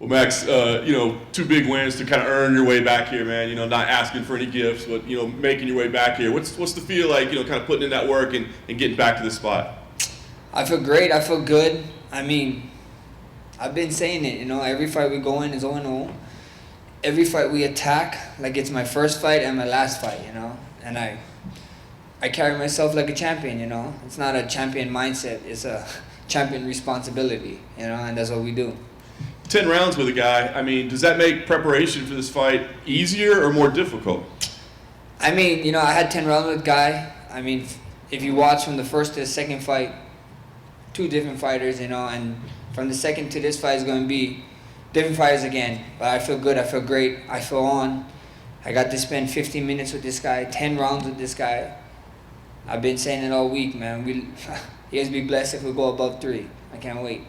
Well, Max, two big wins to kind of earn your way back here, man. Not asking for any gifts, but making your way back here. What's the feel like? Kind of putting in that work and getting back to this spot. I feel great. I feel good. I mean, I've been saying it. Every fight we go in is 0-0. Every fight we attack like it's my first fight and my last fight. And I carry myself like a champion. It's not a champion mindset. It's a champion responsibility. And that's what we do. 10 rounds with a guy, does that make preparation for this fight easier or more difficult? I had 10 rounds with a guy. If you watch from the first to the second fight, two different fighters, and from the second to this fight is going to be different fighters again. But I feel good. I feel great. I feel on. I got to spend 15 minutes with this guy, 10 rounds with this guy. I've been saying it all week, man. He has to be blessed if we go above 3. I can't wait.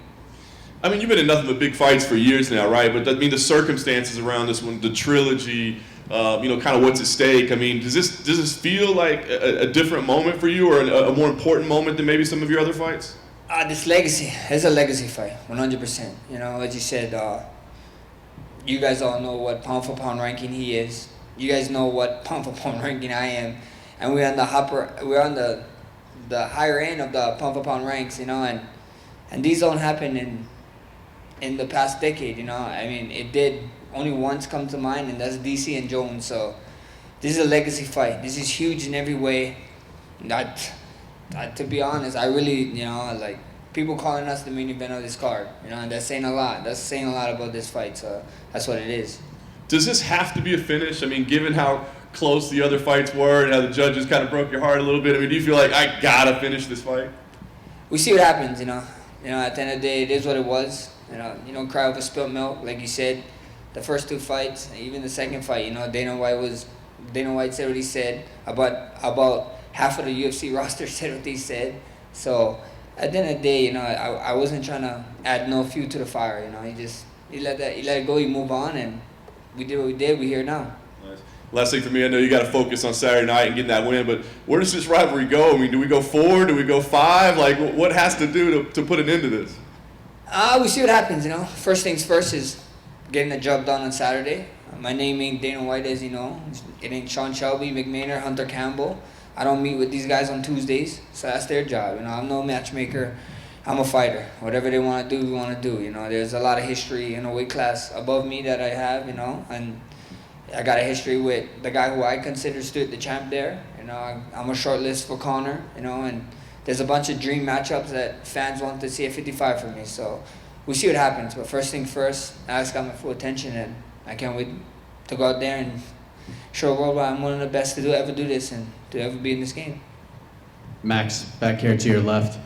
You've been in nothing but big fights for years now, right? But the circumstances around this one, the trilogy, kind of what's at stake. Does this feel like a different moment for you, or a more important moment than maybe some of your other fights? This legacy is a legacy fight, 100%. As you said, you guys all know what pound for pound ranking he is. You guys know what pound for pound ranking I am, and we're on the higher end of the pound for pound ranks, and these don't happen in the past decade, it did only once come to mind, and that's DC and Jones. So this is a legacy fight. This is huge in every way. To be honest, I really, people calling us the main event of this card, and that's saying a lot. That's saying a lot about this fight, so that's what it is. Does this have to be a finish? Given how close the other fights were and how the judges kind of broke your heart a little bit, do you feel like I gotta finish this fight? We see what happens, at the end of the day, it is what it was. You don't cry over spilt milk, like you said. The first 2 fights, even the second fight, Dana White said what he said. About half of the UFC roster said what they said. So at the end of the day, I wasn't trying to add no fuel to the fire. You let it go, you move on, and we did what we did. We're here now. Nice. Last thing for me, I know you got to focus on Saturday night and getting that win, but where does this rivalry go? Do we go 4? Do we go 5? What has to do to put an end to this? We see what happens, First things first is getting the job done on Saturday. My name ain't Dana White, as you know. It ain't Sean Shelby, McMahon, Hunter Campbell. I don't meet with these guys on Tuesdays, so that's their job. I'm no matchmaker. I'm a fighter. Whatever they want to do, we want to do. There's a lot of history in a weight class above me that I have, and I got a history with the guy who I consider stood the champ there. I'm a short list for Conor, and there's a bunch of dream matchups that fans want to see at 55 for me. So we'll see what happens. But first thing first, Alex got my full attention, and I can't wait to go out there and show the world why I'm one of the best to ever do this and to ever be in this game. Max, back here to your left.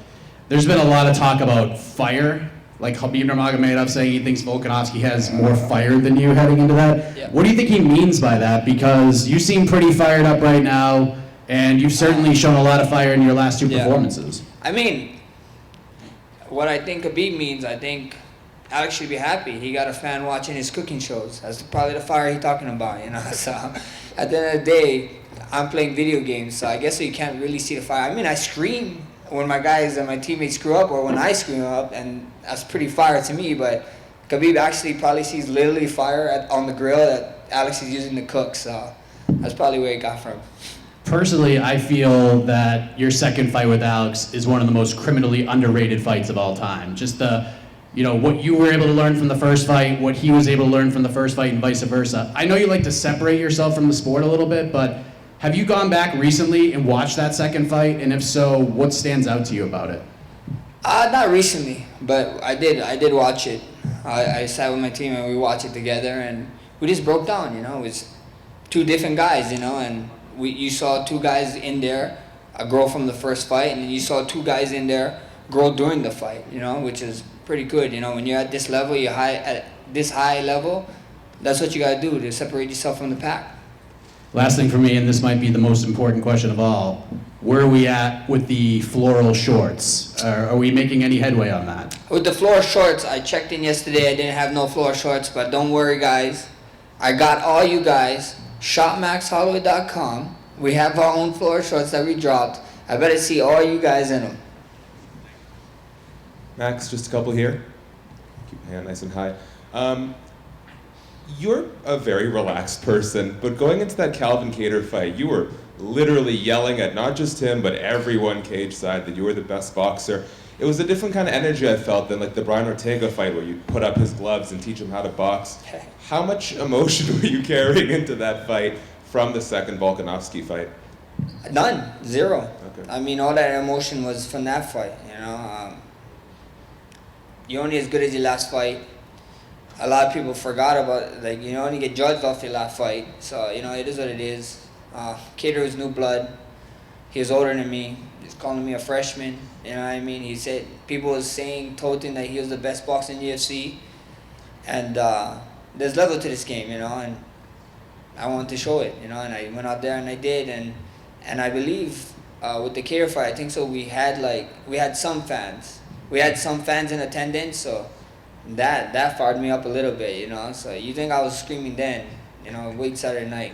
There's been a lot of talk about fire. Like Khabib Nurmagomedov saying he thinks Volkanovski has more fire than you heading into that. Yeah. What do you think he means by that? Because you seem pretty fired up right now, and you've certainly shown a lot of fire in your last 2 performances. What I think Khabib means, I think Alex should be happy. He got a fan watching his cooking shows. That's probably the fire he's talking about, So at the end of the day, I'm playing video games, so I guess you can't really see the fire. I scream when my guys and my teammates screw up, or when I screw up, and that's pretty fire to me. But Khabib actually probably sees literally fire on the grill that Alex is using to cook, so that's probably where it got from. Personally, I feel that your second fight with Alex is one of the most criminally underrated fights of all time. Just what you were able to learn from the first fight, what he was able to learn from the first fight, and vice versa. I know you like to separate yourself from the sport a little bit, but have you gone back recently and watched that second fight? And if so, what stands out to you about it? Not recently, but I did watch it. I sat with my team and we watched it together, and we just broke down. It was 2 different guys, and you saw 2 guys in there grow from the first fight, and then you saw 2 guys in there grow during the fight, which is pretty good. When you're at this level, at this high level, that's what you got to do to separate yourself from the pack. Last thing for me, and this might be the most important question of all, where are we at with the floral shorts? Are we making any headway on that? With the floral shorts, I checked in yesterday. I didn't have no floral shorts, but don't worry, guys. I got all you guys. ShopMaxHolloway.com. We have our own floral shorts that we dropped. I better see all you guys in them. Max, just a couple here. Keep your hand nice and high. You're a very relaxed person, but going into that Calvin Kattar fight, you were literally yelling at not just him, but everyone cage side that you were the best boxer. It was a different kind of energy I felt than like the Brian Ortega fight where you put up his gloves and teach him how to box. How much emotion were you carrying into that fight from the second Volkanovski fight? None, zero. Okay. I mean, all that emotion was from that fight. You're only as good as your last fight. A lot of people forgot about it. Like, you only get judged off your last fight. So, it is what it is. Kattar was new blood. He was older than me. He's calling me a freshman. You know what I mean? He said, people was told him that he was the best boxer in UFC. And there's level to this game, and I wanted to show it, and I went out there and I did. And I believe with the Kattar fight, I think so we had some fans. We had some fans in attendance, so that fired me up a little bit, So you think I was screaming then, wait Saturday night.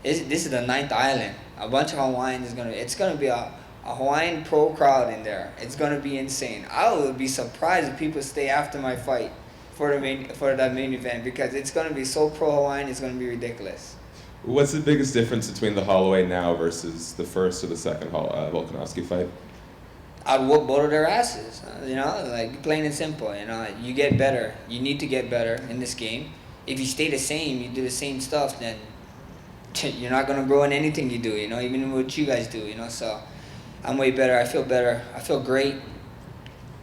This is the 9th island. A bunch of Hawaiians it's gonna be a Hawaiian pro crowd in there. It's gonna be insane. I would be surprised if people stay after my fight for that main event, because it's gonna be so pro Hawaiian. It's gonna be ridiculous. What's the biggest difference between the Holloway now versus the first or the second Volkanovski fight? I'd whoop both of their asses, like plain and simple. You get better. You need to get better in this game. If you stay the same, you do the same stuff, then you're not gonna grow in anything you do. Even what you guys do. So I'm way better. I feel better. I feel great.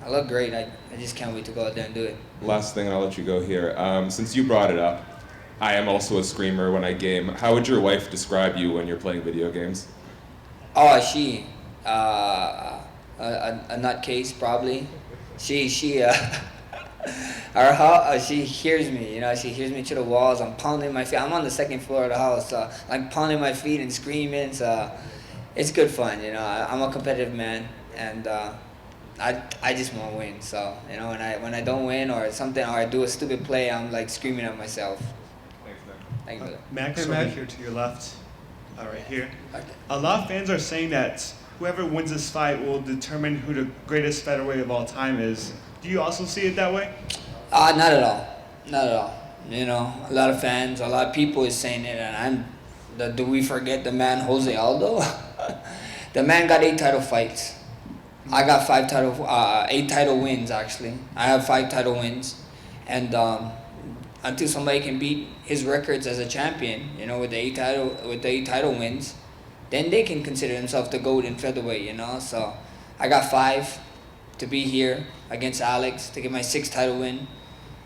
I look great. I just can't wait to go out there and do it. Last thing, and I'll let you go here. Since you brought it up, I am also a screamer when I game. How would your wife describe you when you're playing video games? Oh, she, a nutcase probably. She hears me. She hears me to the walls. I'm pounding my feet. I'm on the second floor of the house. I'm pounding my feet and screaming. So it's good fun. I'm a competitive man, and I just want to win. So when I don't win or something, or I do a stupid play, I'm like screaming at myself. Max, over here to your left, right here. A lot of fans are saying that whoever wins this fight will determine who the greatest featherweight of all time is. Do you also see it that way? Not at all. Not at all. A lot of fans, a lot of people is saying it, and do we forget the man Jose Aldo? The man got 8 title fights. I got 8 title wins actually. I have 5 title wins, and until somebody can beat his records as a champion, with the 8 title wins, then they can consider themselves the GOAT in featherweight, So I got 5 to be here against Alex to get my 6th title win.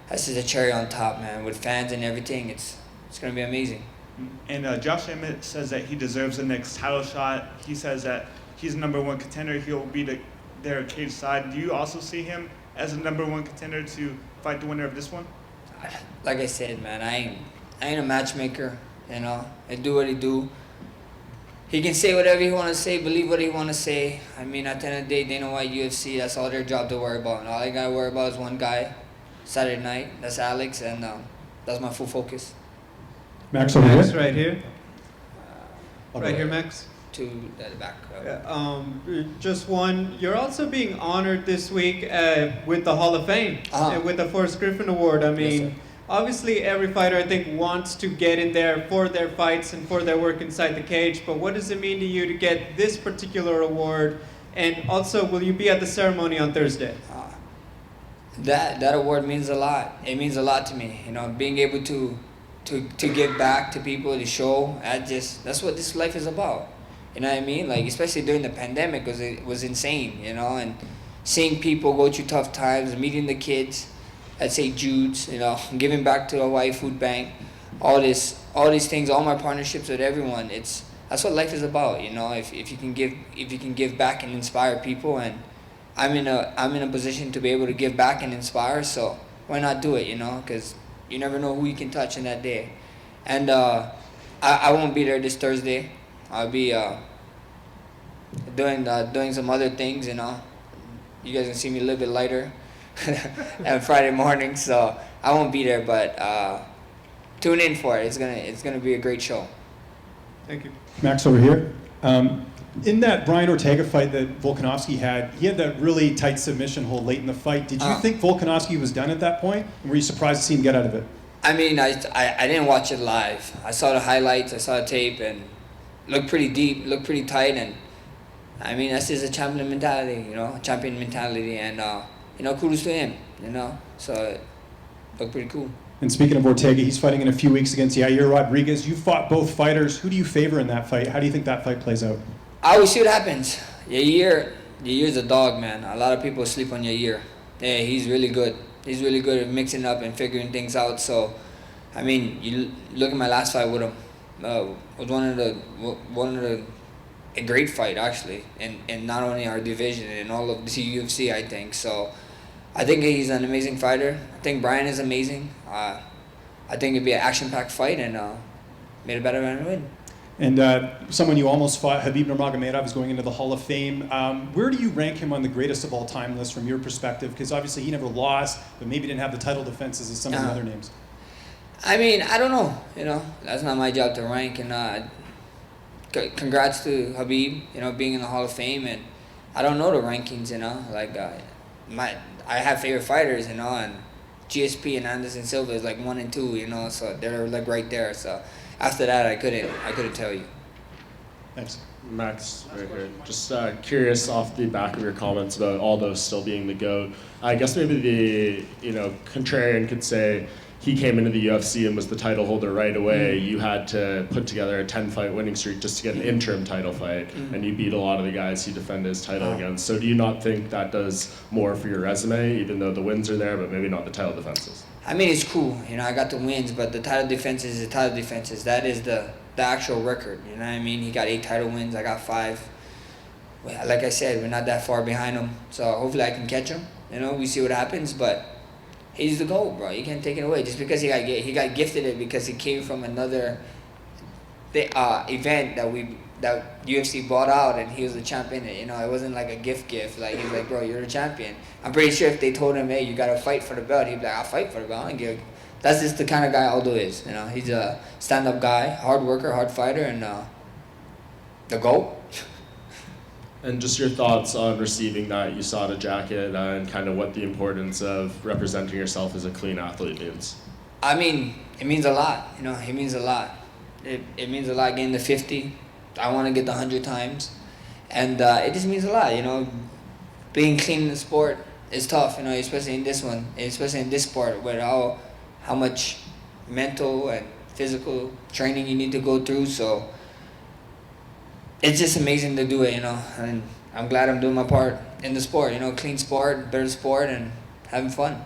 That's just a cherry on top, man. With fans and everything, it's gonna be amazing. And Josh Emmett says that he deserves the next title shot. He says that he's the #1 contender. He'll be their cage side. Do you also see him as a #1 contender to fight the winner of this one? Like I said, man, I ain't a matchmaker. I do what he do. He can say whatever he want to say, believe what he want to say. I mean, at the end of the day, Dana White, UFC, that's all their job to worry about. And all I got to worry about is one guy, Saturday night. That's Alex, and that's my full focus. Max over Max here. right here. Right here, Max. To the back. Just one. You're also being honored this week with the Hall of Fame, with the Forrest Griffin Award. I mean, Yes, obviously every fighter I think wants to get in there for their fights and for their work inside the cage. But what does it mean to you to get this particular award? And also, will you be at the ceremony on Thursday? That award means a lot. It means a lot to me. Being able to give back to people, to show. That's what this life is about. You know what I mean? Like, especially during the pandemic, it was insane, and seeing people go through tough times, meeting the kids at St. Jude's, giving back to the Hawaii Food Bank, all these things, all my partnerships with everyone. That's what life is about, if you can give back and inspire people, and I'm in a position to be able to give back and inspire, so why not do it, because you never know who you can touch in that day. And I won't be there this Thursday. I'll be doing some other things, You guys can see me a little bit lighter on Friday morning, so I won't be there. But tune in for it. It's gonna be a great show. Thank you. Max over here. In that Brian Ortega fight that Volkanovski had, he had that really tight submission hold late in the fight. Did you think Volkanovski was done at that point? And were you surprised to see him get out of it? I mean, I didn't watch it live. I saw the highlights, I saw the tape, and looked pretty deep, looked pretty tight, and I mean, that's just a champion mentality, you know, champion mentality, and you know, kudos to him, you know. So it looked pretty cool. And speaking of Ortega, he's fighting in a few weeks against Yair Rodriguez. You fought both fighters. Who do you favor in that fight? How do you think that fight plays out? I always see what happens. Yair's a dog, man. A lot of people sleep on Yair. Yeah, he's really good. He's really good at mixing up and figuring things out. So, I mean, you look at my last fight with him. Was a great fight actually, and not only our division and all of the UFC, I think. So, I think he's an amazing fighter. I think Brian is amazing. I think it'd be an action-packed fight, and made a better man win. And someone you almost fought, Khabib Nurmagomedov, is going into the Hall of Fame. Where do you rank him on the greatest of all time list from your perspective? Because obviously he never lost, but maybe didn't have the title defenses as some of the other names. I mean, I don't know. You know, that's not my job to rank. And congrats to Khabib, you know, being in the Hall of Fame. And I don't know the rankings. You know, like I have favorite fighters. You know, and GSP and Anderson Silva is like 1 and 2. You know, so they're like right there. So. After that, I couldn't tell you. Thanks. Max, right here. Just curious off the back of your comments about Aldo still being the GOAT. I guess maybe the contrarian could say he came into the UFC and was the title holder right away. You had to put together a 10-fight winning streak just to get an interim title fight, and you beat a lot of the guys he defended his title against. So do you not think that does more for your resume, even though the wins are there, but maybe not the title defenses? I mean, it's cool. You know, I got the wins, but the title defenses is the title defenses. That is the actual record. You know what I mean? He got 8 title wins. I got 5. Like I said, we're not that far behind him. So hopefully I can catch him. You know, we see what happens. But he's the GOAT, bro. You can't take it away. Just because he got gifted it because he came from another event that UFC bought out, and he was the champion. You know, it wasn't like a gift. Like, he's like, bro, you're the champion. I'm pretty sure if they told him, hey, you got to fight for the belt, he'd be like, I'll fight for the belt. I don't give a... That's just the kind of guy Aldo is. You know, he's a stand-up guy, hard worker, hard fighter, and the GOAT. And just your thoughts on receiving that USADA jacket and kind of what the importance of representing yourself as a clean athlete means. I mean, it means a lot. You know, it means a lot. It means a lot getting the 50. I want to get the 100 times. And it just means a lot, you know. Being clean in the sport is tough, you know, especially in this one, especially in this sport where how much mental and physical training you need to go through. So it's just amazing to do it, you know. And I'm glad I'm doing my part in the sport, you know, clean sport, better sport, and having fun.